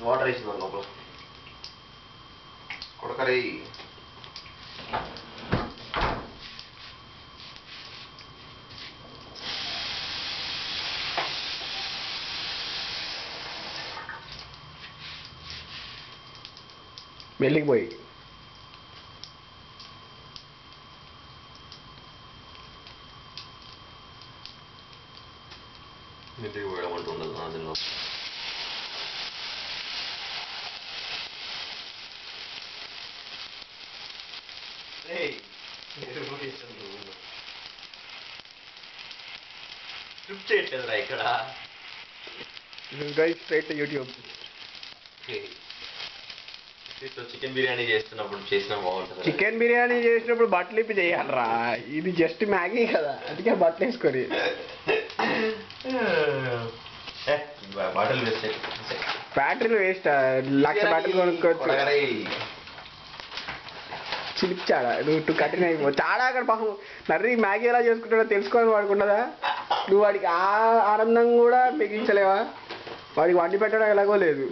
Water వేసింది లోపల కొడకరే. మెల్లికి పోయి ఇంటికి పోయడం అంటూ ఉండదు అందులో. స్క్రిప్ట్ చేయట్లేదురా ఇక్కడ. Straight YouTube. చికెన్ బిర్యానీ చేస్తున్నప్పుడు చేసినా బాగుంటుంది. చికెన్ బిర్యానీ చేసినప్పుడు బట్టలు ఇప్పి చేయాలరా, ఇది జస్ట్ మ్యాగీ కదా, అందుకే బట్టలు వేసుకొని. Bottle waste. బ్యాటరీలు వేస్ట్, 1,00,000 బ్యాటరీలు కొనుక్కోవచ్చు. చిలిప్చాడా నువ్వు కఠిన అయిపో. చాలా అక్కడ పాపం నర్రీ మ్యాగీ ఎలా చేసుకుంటాడో తెలుసుకోవాలని వాడుకుంటుందా? నువ్వు వాడికి ఆ ఆనందం కూడా మిగిలించలేవా? వాడికి వండి పెట్టడం ఎలాగో లేదు.